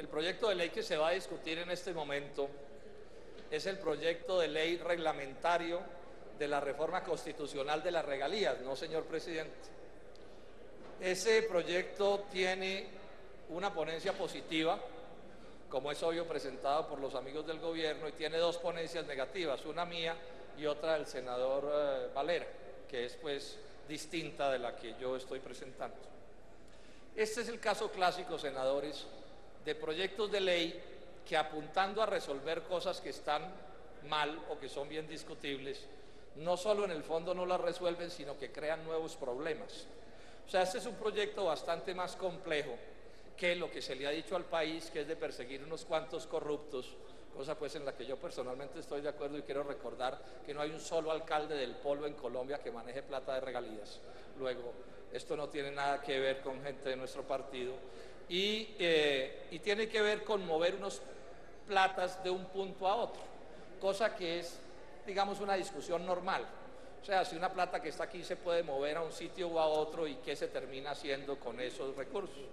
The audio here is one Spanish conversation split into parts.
El proyecto de ley que se va a discutir en este momento es el proyecto de ley reglamentario de la reforma constitucional de las regalías, ¿no, señor presidente? Ese proyecto tiene una ponencia positiva, como es obvio, presentado por los amigos del gobierno, y tiene dos ponencias negativas, una mía y otra del senador Valera, que es pues distinta de la que yo estoy presentando. Este es el caso clásico, senadores, de proyectos de ley que, apuntando a resolver cosas que están mal o que son bien discutibles, no solo en el fondo no las resuelven, sino que crean nuevos problemas. O sea, este es un proyecto bastante más complejo que lo que se le ha dicho al país, que es de perseguir unos cuantos corruptos, cosa pues en la que yo personalmente estoy de acuerdo, y quiero recordar que no hay un solo alcalde del Polo en Colombia que maneje plata de regalías. Luego, esto no tiene nada que ver con gente de nuestro partido y tiene que ver con mover unos platas de un punto a otro, cosa que es, digamos, una discusión normal. O sea, si una plata que está aquí se puede mover a un sitio o a otro, y qué se termina haciendo con esos recursos.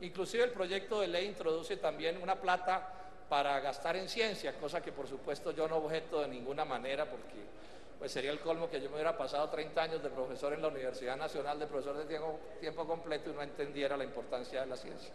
Inclusive el proyecto de ley introduce también una plata para gastar en ciencia, cosa que por supuesto yo no objeto de ninguna manera, porque pues sería el colmo que yo me hubiera pasado 30 años de profesor en la Universidad Nacional, de profesor de tiempo completo, y no entendiera la importancia de la ciencia.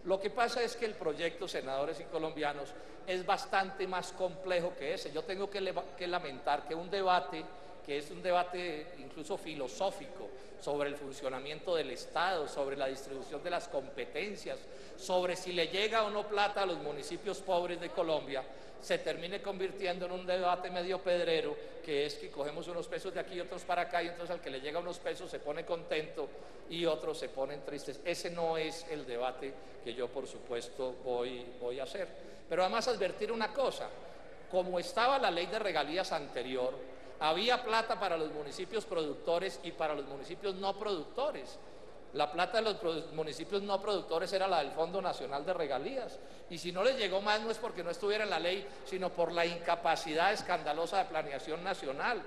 Lo que pasa es que el proyecto, senadores y colombianos, es bastante más complejo que ese. Yo tengo que lamentar que un debate, que es un debate incluso filosófico, sobre el funcionamiento del Estado, sobre la distribución de las competencias, sobre si le llega o no plata a los municipios pobres de Colombia, se termine convirtiendo en un debate medio pedrero, que es que cogemos unos pesos de aquí y otros para acá, y entonces al que le llega unos pesos se pone contento y otros se ponen tristes. Ese no es el debate que yo, por supuesto, voy a hacer. Pero además advertir una cosa: como estaba la ley de regalías anterior, había plata para los municipios productores y para los municipios no productores. La plata de los municipios no productores era la del Fondo Nacional de Regalías, y si no les llegó más no es porque no estuviera en la ley, sino por la incapacidad escandalosa de planeación nacional.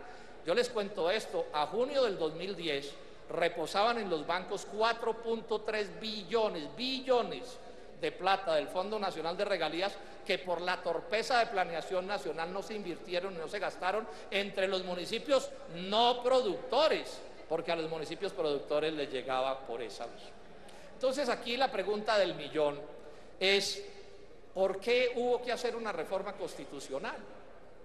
Yo les cuento esto: a junio del 2010 reposaban en los bancos 4.3 billones de plata del Fondo Nacional de Regalías, que por la torpeza de planeación nacional no se invirtieron y no se gastaron entre los municipios no productores, porque a los municipios productores les llegaba por esa vía. Entonces aquí la pregunta del millón es: ¿por qué hubo que hacer una reforma constitucional?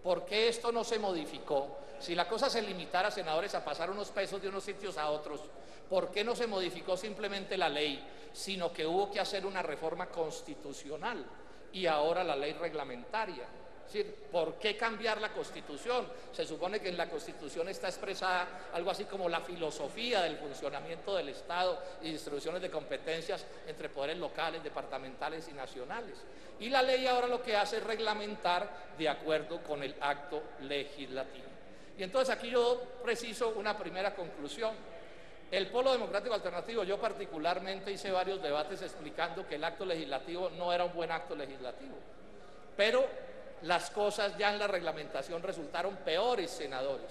¿Por qué esto no se modificó? Si la cosa se limitara, senadores, a pasar unos pesos de unos sitios a otros, ¿por qué no se modificó simplemente la ley, sino que hubo que hacer una reforma constitucional y ahora la ley reglamentaria? Es decir, ¿por qué cambiar la Constitución? Se supone que en la Constitución está expresada algo así como la filosofía del funcionamiento del Estado y distribuciones de competencias entre poderes locales, departamentales y nacionales. Y la ley ahora lo que hace es reglamentar de acuerdo con el acto legislativo. Y entonces aquí yo preciso una primera conclusión. El Polo Democrático Alternativo, yo particularmente hice varios debates explicando que el acto legislativo no era un buen acto legislativo, pero las cosas ya en la reglamentación resultaron peores, senadores.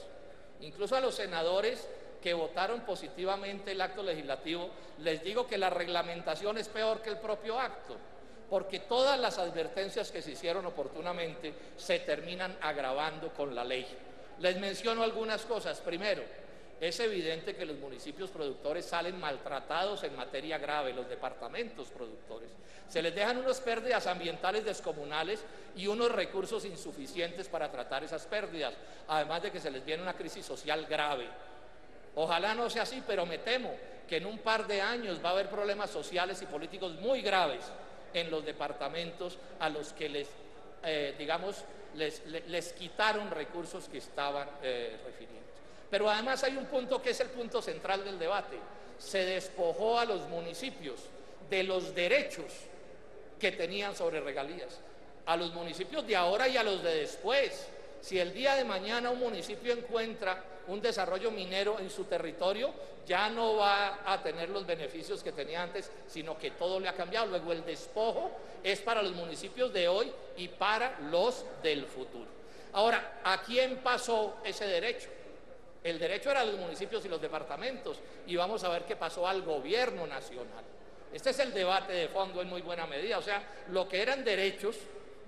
Incluso a los senadores que votaron positivamente el acto legislativo, les digo que la reglamentación es peor que el propio acto, porque todas las advertencias que se hicieron oportunamente se terminan agravando con la ley. Les menciono algunas cosas. Primero, es evidente que los municipios productores salen maltratados en materia grave, los departamentos productores. Se les dejan unas pérdidas ambientales descomunales y unos recursos insuficientes para tratar esas pérdidas, además de que se les viene una crisis social grave. Ojalá no sea así, pero me temo que en un par de años va a haber problemas sociales y políticos muy graves en los departamentos a los que les quitaron recursos que estaban refiriendo. Pero además hay un punto que es el punto central del debate: se despojó a los municipios de los derechos que tenían sobre regalías. a los municipios de ahora y a los de después. Si el día de mañana un municipio encuentra un desarrollo minero en su territorio, ya no va a tener los beneficios que tenía antes, sino que todo le ha cambiado. Luego el despojo es para los municipios de hoy y para los del futuro. Ahora, ¿a quién pasó ese derecho? El derecho era de los municipios y los departamentos, y vamos a ver qué pasó al gobierno nacional. Este es el debate de fondo en muy buena medida. O sea, lo que eran derechos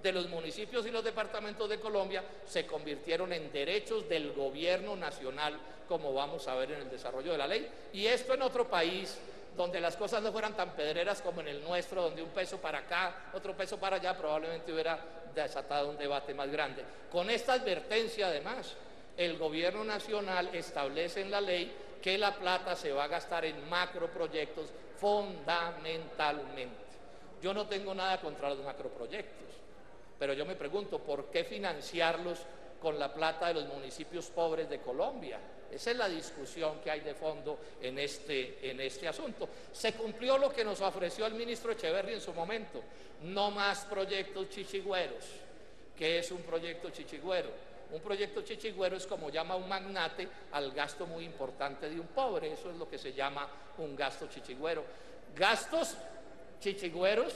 de los municipios y los departamentos de Colombia se convirtieron en derechos del gobierno nacional, como vamos a ver en el desarrollo de la ley. Y esto en otro país donde las cosas no fueran tan pedreras como en el nuestro, donde un peso para acá, otro peso para allá, probablemente hubiera desatado un debate más grande. Con esta advertencia, además, el gobierno nacional establece en la ley que la plata se va a gastar en macroproyectos fundamentalmente. Yo no tengo nada contra los macroproyectos, pero yo me pregunto, ¿por qué financiarlos con la plata de los municipios pobres de Colombia? Esa es la discusión que hay de fondo en este asunto. Se cumplió lo que nos ofreció el ministro Echeverri en su momento: no más proyectos chichigüeros. ¿Qué es un proyecto chichigüero? Un proyecto chichigüero es como llama un magnate al gasto muy importante de un pobre. Eso es lo que se llama un gasto chichigüero. Gastos chichigüeros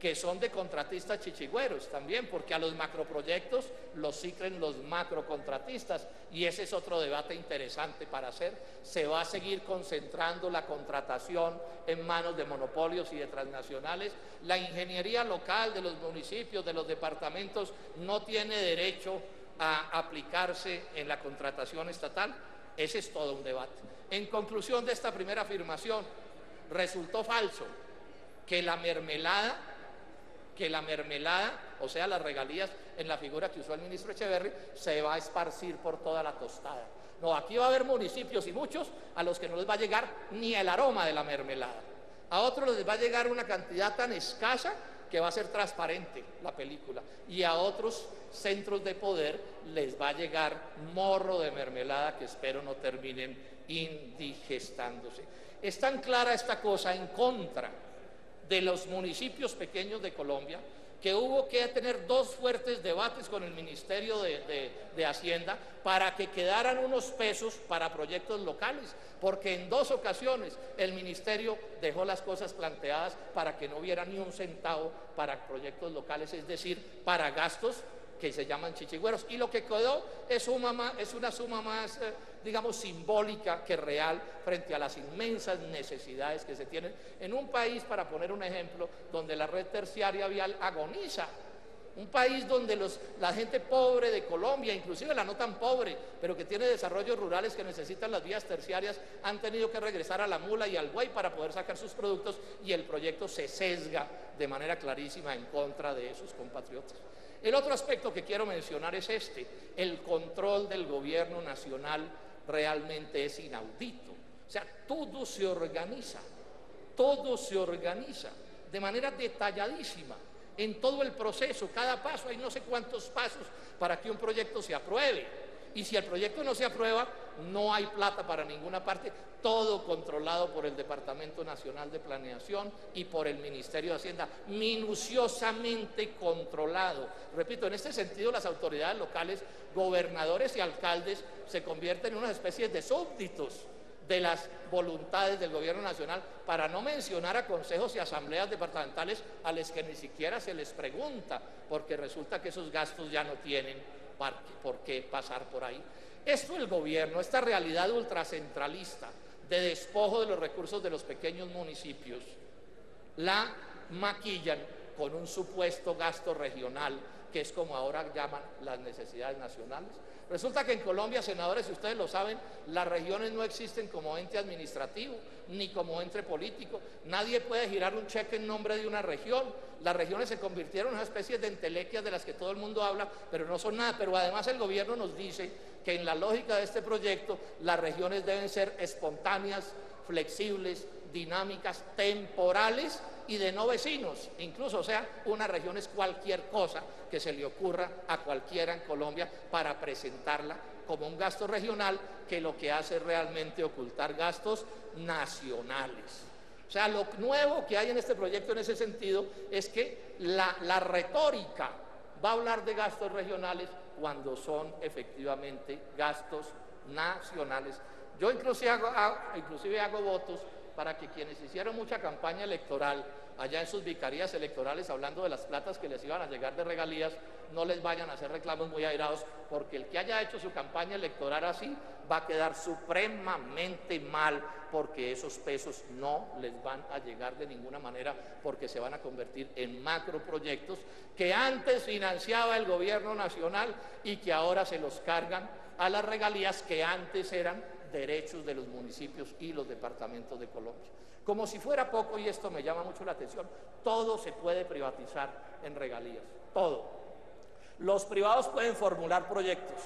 que son de contratistas chichigüeros también, porque a los macroproyectos los ciclen los macrocontratistas, y ese es otro debate interesante para hacer. Se va a seguir concentrando la contratación en manos de monopolios y de transnacionales. La ingeniería local de los municipios, de los departamentos, no tiene derecho a aplicarse en la contratación estatal. Ese es todo un debate. En conclusión de esta primera afirmación, resultó falso que la mermelada, o sea, las regalías en la figura que usó el ministro Echeverri, se va a esparcir por toda la tostada. No, aquí va a haber municipios, y muchos, a los que no les va a llegar ni el aroma de la mermelada. A otros les va a llegar una cantidad tan escasa que va a ser transparente la película, y a otros centros de poder les va a llegar morro de mermelada que espero no terminen indigestándose. Es tan clara esta cosa en contra de los municipios pequeños de Colombia que hubo que tener dos fuertes debates con el Ministerio de Hacienda para que quedaran unos pesos para proyectos locales, porque en dos ocasiones el Ministerio dejó las cosas planteadas para que no hubiera ni un centavo para proyectos locales, es decir, para gastos que se llaman chichigüeros, y lo que quedó es una suma más, digamos, simbólica que real frente a las inmensas necesidades que se tienen en un país, para poner un ejemplo, donde la red terciaria vial agoniza. Un país donde la gente pobre de Colombia, inclusive la no tan pobre, pero que tiene desarrollos rurales que necesitan las vías terciarias, han tenido que regresar a la mula y al buey para poder sacar sus productos, y el proyecto se sesga de manera clarísima en contra de sus compatriotas. El otro aspecto que quiero mencionar es el control del gobierno nacional realmente es inaudito. O sea, todo se organiza de manera detalladísima en todo el proceso, cada paso. Hay no sé cuántos pasos para que un proyecto se apruebe, y si el proyecto no se aprueba, no hay plata para ninguna parte. Todo controlado por el Departamento Nacional de Planeación y por el Ministerio de Hacienda, minuciosamente controlado. Repito, en este sentido, las autoridades locales, gobernadores y alcaldes, se convierten en unas especies de súbditos de las voluntades del gobierno nacional, para no mencionar a consejos y asambleas departamentales a los que ni siquiera se les pregunta, porque resulta que esos gastos ya no tienen por qué pasar por ahí. Esto el gobierno, esta realidad ultracentralista de despojo de los recursos de los pequeños municipios, la maquillan con un supuesto gasto regional, que es como ahora llaman las necesidades nacionales. Resulta que en Colombia, senadores, si ustedes lo saben, las regiones no existen como ente administrativo ni como ente político. Nadie puede girar un cheque en nombre de una región. Las regiones se convirtieron en una especie de entelequias de las que todo el mundo habla, pero no son nada. Pero además el gobierno nos dice que en la lógica de este proyecto las regiones deben ser espontáneas, flexibles, dinámicas, temporales y de no vecinos, incluso. O sea, una región es cualquier cosa que se le ocurra a cualquiera en Colombia para presentarla como un gasto regional, que lo que hace es realmente ocultar gastos nacionales. O sea, lo nuevo que hay en este proyecto en ese sentido es que la retórica va a hablar de gastos regionales cuando son efectivamente gastos nacionales. Yo inclusive hago votos para que quienes hicieron mucha campaña electoral allá en sus vicarías electorales hablando de las platas que les iban a llegar de regalías, no les vayan a hacer reclamos muy airados, porque el que haya hecho su campaña electoral así va a quedar supremamente mal, porque esos pesos no les van a llegar de ninguna manera, porque se van a convertir en macroproyectos que antes financiaba el gobierno nacional y que ahora se los cargan a las regalías que antes eran derechos de los municipios y los departamentos de Colombia. Como si fuera poco, y esto me llama mucho la atención, todo se puede privatizar en regalías, todo. Los privados pueden formular proyectos,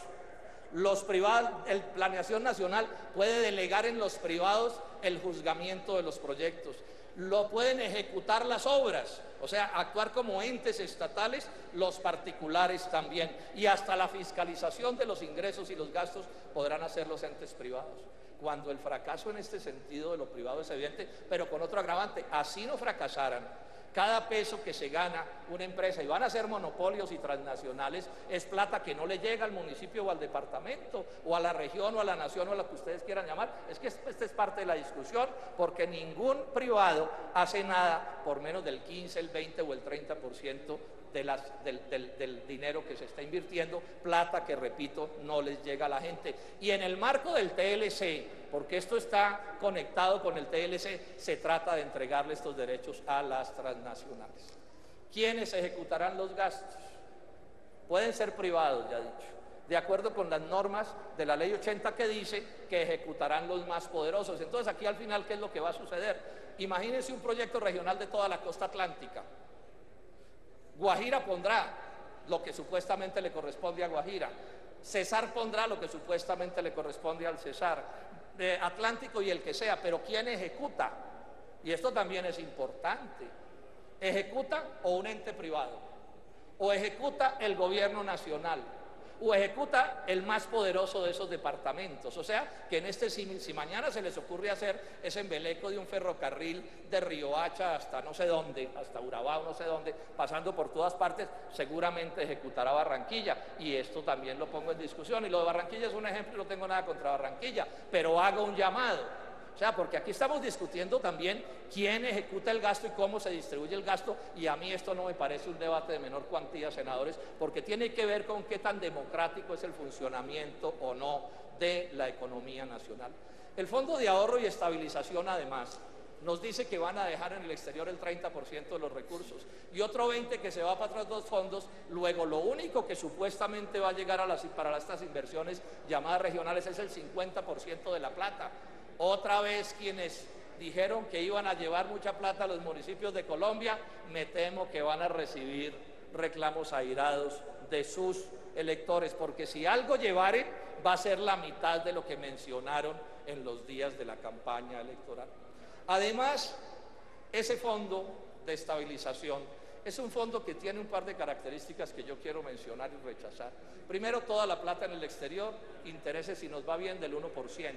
los privados, el Planeación Nacional puede delegar en los privados el juzgamiento de los proyectos, lo pueden ejecutar las obras, o sea, actuar como entes estatales, los particulares también, y hasta la fiscalización de los ingresos y los gastos podrán hacer los entes privados. Cuando el fracaso en este sentido de lo privado es evidente, pero con otro agravante, así no fracasaran, cada peso que se gana una empresa y van a ser monopolios y transnacionales es plata que no le llega al municipio o al departamento o a la región o a la nación o a lo que ustedes quieran llamar. Es que esta es parte de la discusión, porque ningún privado hace nada por menos del 15, el 20 o el 30% del dinero que se está invirtiendo, plata que, repito, no les llega a la gente. Y en el marco del TLC, porque esto está conectado con el TLC, se trata de entregarle estos derechos a las transnacionales. ¿Quiénes ejecutarán los gastos? Pueden ser privados, ya he dicho, de acuerdo con las normas de la Ley 80 que dice que ejecutarán los más poderosos. Entonces aquí al final, ¿qué es lo que va a suceder? Imagínense un proyecto regional de toda la costa atlántica. Guajira pondrá lo que supuestamente le corresponde a Guajira, Cesar pondrá lo que supuestamente le corresponde al Cesar, Atlántico y el que sea, pero ¿quién ejecuta? Y esto también es importante. ¿Ejecuta o un ente privado? ¿O ejecuta el gobierno nacional? ¿O ejecuta el más poderoso de esos departamentos? O sea, que en este símil, si mañana se les ocurre hacer ese embeleco de un ferrocarril de Riohacha hasta no sé dónde, hasta Urabá, no sé dónde, pasando por todas partes, seguramente ejecutará Barranquilla. Y esto también lo pongo en discusión. Y lo de Barranquilla es un ejemplo, y no tengo nada contra Barranquilla, pero hago un llamado. O sea, porque aquí estamos discutiendo también quién ejecuta el gasto y cómo se distribuye el gasto, y a mí esto no me parece un debate de menor cuantía, senadores, porque tiene que ver con qué tan democrático es el funcionamiento o no de la economía nacional. El Fondo de Ahorro y Estabilización, además, nos dice que van a dejar en el exterior el 30% de los recursos y otro 20% que se va para otros dos fondos. Luego, lo único que supuestamente va a llegar para estas inversiones llamadas regionales es el 50% de la plata. Otra vez quienes dijeron que iban a llevar mucha plata a los municipios de Colombia, me temo que van a recibir reclamos airados de sus electores, porque si algo llevaren va a ser la mitad de lo que mencionaron en los días de la campaña electoral. Además, ese fondo de estabilización es un fondo que tiene un par de características que yo quiero mencionar y rechazar. Primero, toda la plata en el exterior, intereses si nos va bien del 1%.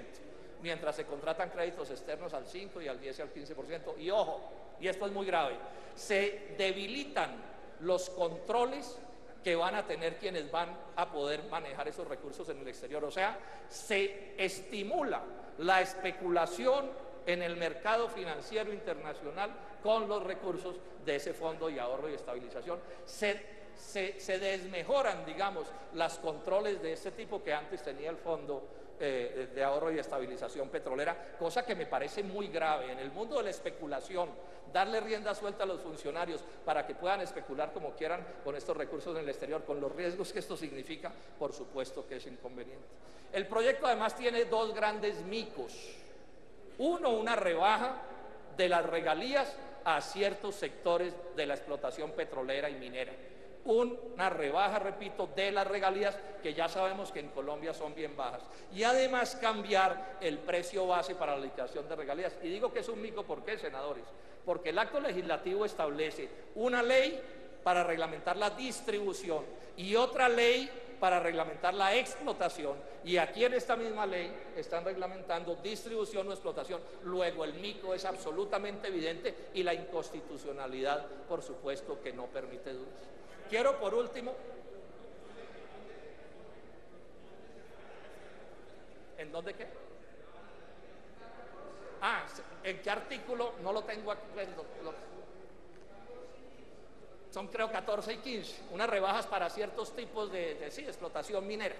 Mientras se contratan créditos externos al 5 y al 10 y al 15%. Y ojo, y esto es muy grave, se debilitan los controles que van a tener quienes van a poder manejar esos recursos en el exterior. O sea, se estimula la especulación en el mercado financiero internacional con los recursos de ese Fondo de Ahorro y Estabilización. Se desmejoran, digamos, los controles de este tipo que antes tenía el Fondo de Ahorro y Estabilización Petrolera, cosa que me parece muy grave. En el mundo de la especulación, darle rienda suelta a los funcionarios para que puedan especular como quieran con estos recursos en el exterior, con los riesgos que esto significa, por supuesto que es inconveniente. El proyecto además tiene dos grandes micos. Uno, una rebaja de las regalías a ciertos sectores de la explotación petrolera y minera. Una rebaja, repito, de las regalías, que ya sabemos que en Colombia son bien bajas, y además cambiar el precio base para la liquidación de regalías. Y digo que es un mico, ¿por qué, senadores? Porque el acto legislativo establece una ley para reglamentar la distribución y otra ley para reglamentar la explotación, y aquí en esta misma ley están reglamentando distribución o explotación. Luego el mico es absolutamente evidente y la inconstitucionalidad, por supuesto, que no permite dudas. quiero por último, ¿en dónde qué? Ah, ¿en qué artículo? No lo tengo aquí. Son creo 14 y 15, unas rebajas para ciertos tipos de explotación minera.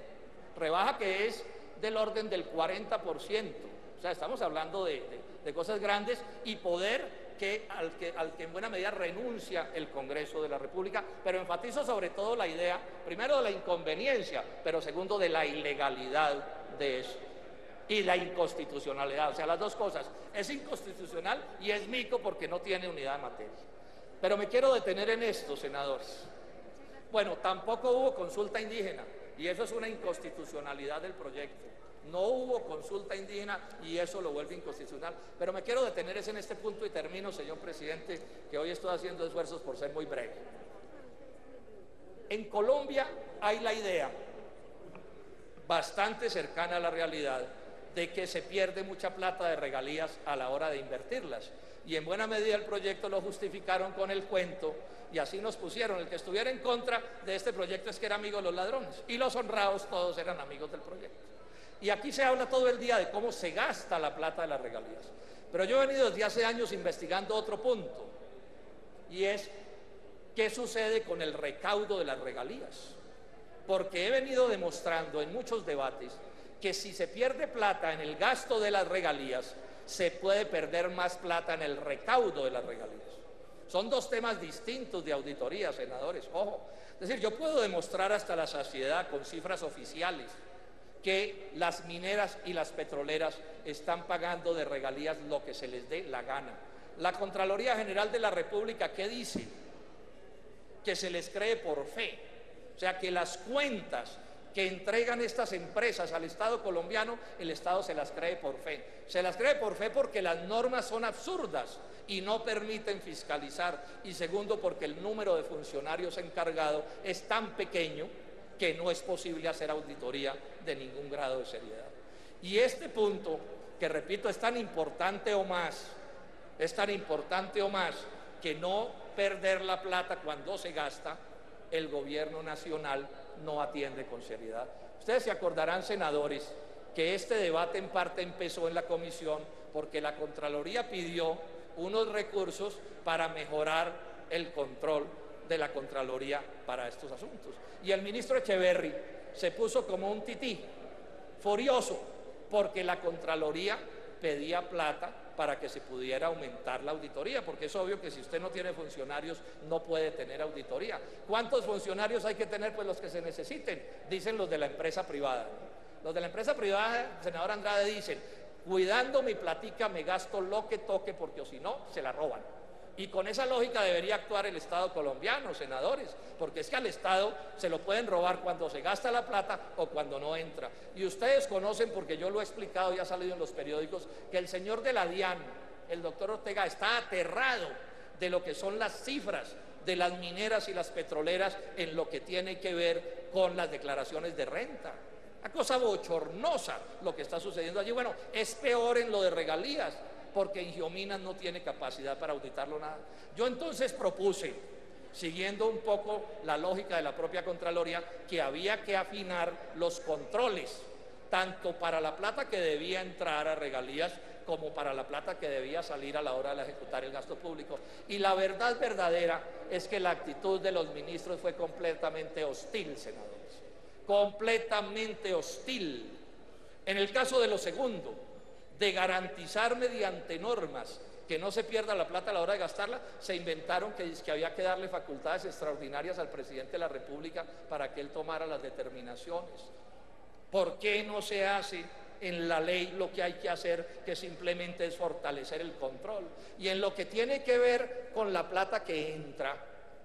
Rebaja que es del orden del 40%. O sea, estamos hablando de cosas grandes y poder al que en buena medida renuncia el Congreso de la República, pero enfatizo sobre todo la idea, primero, de la inconveniencia, pero segundo, de la ilegalidad de eso y la inconstitucionalidad. O sea, las dos cosas. Es inconstitucional y es mico porque no tiene unidad de materia. Pero me quiero detener en esto, senadores. Bueno, tampoco hubo consulta indígena y eso es una inconstitucionalidad del proyecto. No hubo consulta indígena y eso lo vuelve inconstitucional. Pero me quiero detener en este punto y termino, señor presidente, que hoy estoy haciendo esfuerzos por ser muy breve. En Colombia hay la idea, bastante cercana a la realidad, de que se pierde mucha plata de regalías a la hora de invertirlas. Y en buena medida el proyecto lo justificaron con el cuento y así nos pusieron. El que estuviera en contra de este proyecto es que era amigo de los ladrones y los honrados todos eran amigos del proyecto. Y aquí se habla todo el día de cómo se gasta la plata de las regalías. Pero yo he venido desde hace años investigando otro punto y es qué sucede con el recaudo de las regalías. Porque he venido demostrando en muchos debates que si se pierde plata en el gasto de las regalías, se puede perder más plata en el recaudo de las regalías. Son dos temas distintos de auditoría, senadores, ojo. Es decir, yo puedo demostrar hasta la saciedad con cifras oficiales que las mineras y las petroleras están pagando de regalías lo que se les dé la gana. La Contraloría General de la República, ¿qué dice? Que se les cree por fe. O sea, que las cuentas que entregan estas empresas al Estado colombiano, el Estado se las cree por fe. Se las cree por fe porque las normas son absurdas y no permiten fiscalizar. Y segundo, porque el número de funcionarios encargados es tan pequeño que no es posible hacer auditoría de ningún grado de seriedad. Y este punto, que repito, es tan importante o más que no perder la plata cuando se gasta, el gobierno nacional no atiende con seriedad. Ustedes se acordarán, senadores, que este debate en parte empezó en la comisión porque la Contraloría pidió unos recursos para mejorar el control de la Contraloría para estos asuntos. Y el ministro Echeverri se puso como un tití, furioso, porque la Contraloría pedía plata para que se pudiera aumentar la auditoría, porque es obvio que si usted no tiene funcionarios no puede tener auditoría. ¿Cuántos funcionarios hay que tener? Pues los que se necesiten, dicen los de la empresa privada. Los de la empresa privada, senador Andrade, dicen, cuidando mi platica me gasto lo que toque porque o si no, se la roban. Y con esa lógica debería actuar el Estado colombiano, senadores, porque es que al Estado se lo pueden robar cuando se gasta la plata o cuando no entra. Y ustedes conocen, porque yo lo he explicado y ha salido en los periódicos, que el señor de la DIAN, el doctor Ortega, está aterrado de lo que son las cifras de las mineras y las petroleras en lo que tiene que ver con las declaraciones de renta. Una cosa bochornosa lo que está sucediendo allí. Bueno, es peor en lo de regalías, porque Ingiominas no tiene capacidad para auditarlo nada. Yo entonces propuse, siguiendo un poco la lógica de la propia Contraloría, que había que afinar los controles, tanto para la plata que debía entrar a regalías como para la plata que debía salir a la hora de ejecutar el gasto público. Y la verdad verdadera es que la actitud de los ministros fue completamente hostil, senadores, completamente hostil. En el caso de lo segundo, de garantizar mediante normas que no se pierda la plata a la hora de gastarla, se inventaron que había que darle facultades extraordinarias al presidente de la República para que él tomara las determinaciones. ¿Por qué no se hace en la ley lo que hay que hacer, que simplemente es fortalecer el control? Y en lo que tiene que ver con la plata que entra,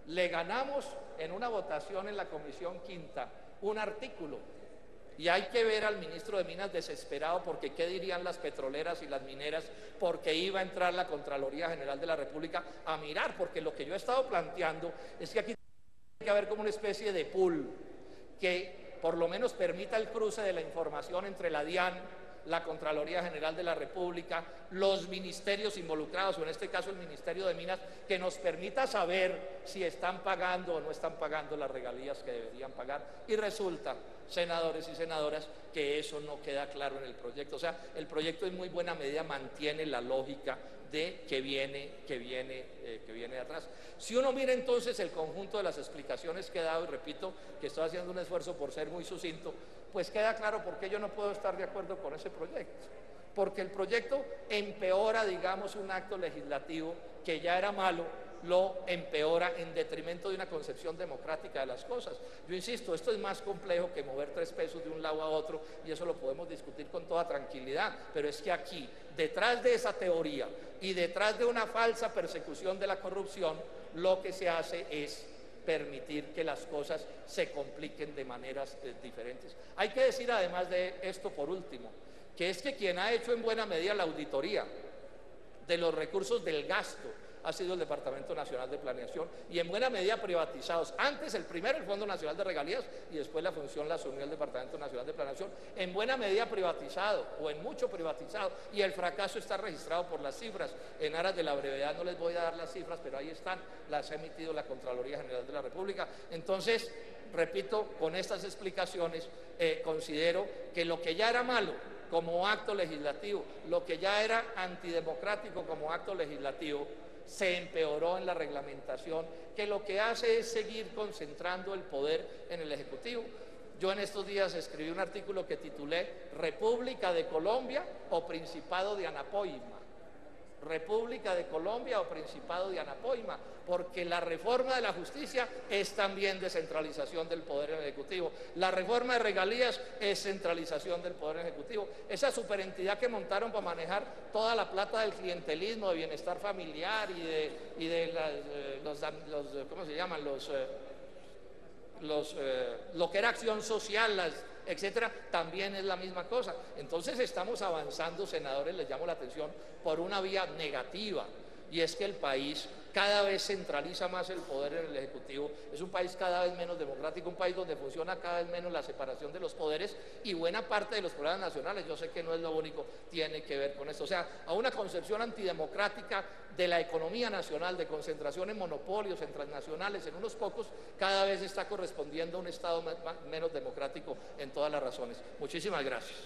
le ganamos en una votación en la Comisión Quinta un artículo. Y hay que ver al ministro de Minas desesperado porque qué dirían las petroleras y las mineras, porque iba a entrar la Contraloría General de la República a mirar, porque lo que yo he estado planteando es que aquí tiene que haber como una especie de pool que por lo menos permita el cruce de la información entre la DIAN la Contraloría General de la República, los ministerios involucrados, o en este caso el Ministerio de Minas, que nos permita saber si están pagando o no están pagando las regalías que deberían pagar. Y resulta, senadores y senadoras, que eso no queda claro en el proyecto. O sea, el proyecto en muy buena medida mantiene la lógica de que viene de atrás. Si uno mira entonces el conjunto de las explicaciones que he dado, y repito que estoy haciendo un esfuerzo por ser muy sucinto, pues queda claro por qué yo no puedo estar de acuerdo con ese proyecto. Porque el proyecto empeora, digamos, un acto legislativo que ya era malo, lo empeora en detrimento de una concepción democrática de las cosas. Yo insisto, esto es más complejo que mover 3 pesos de un lado a otro, y eso lo podemos discutir con toda tranquilidad, pero es que aquí, detrás de esa teoría y detrás de una falsa persecución de la corrupción, lo que se hace es permitir que las cosas se compliquen de maneras diferentes. Hay que decir además de esto, por último, que es que quien ha hecho en buena medida la auditoría de los recursos del gasto ha sido el Departamento Nacional de Planeación, y en buena medida privatizados. Antes el Fondo Nacional de Regalías, y después la función la asumió el Departamento Nacional de Planeación, en buena medida privatizado, o en mucho privatizado, y el fracaso está registrado por las cifras. En aras de la brevedad no les voy a dar las cifras, pero ahí están, las ha emitido la Contraloría General de la República. Entonces, repito, con estas explicaciones considero que lo que ya era malo como acto legislativo, lo que ya era antidemocrático como acto legislativo, se empeoró en la reglamentación, que lo que hace es seguir concentrando el poder en el Ejecutivo. Yo en estos días escribí un artículo que titulé República de Colombia o Principado de Anapoima. República de Colombia o Principado de Anapoima, porque la reforma de la justicia es también descentralización del poder ejecutivo. La reforma de regalías es centralización del poder ejecutivo. Esa superentidad que montaron para manejar toda la plata del clientelismo, de bienestar familiar y de los ¿cómo se llaman? Lo que era acción social, etcétera, también es la misma cosa. Entonces estamos avanzando, senadores, les llamo la atención, por una vía negativa, y es que el país cada vez centraliza más el poder en el Ejecutivo. Es un país cada vez menos democrático, un país donde funciona cada vez menos la separación de los poderes, y buena parte de los problemas nacionales, yo sé que no es lo único, tiene que ver con esto. O sea, a una concepción antidemocrática de la economía nacional, de concentración en monopolios, en transnacionales, en unos pocos, cada vez está correspondiendo a un Estado menos democrático en todas las razones. Muchísimas gracias.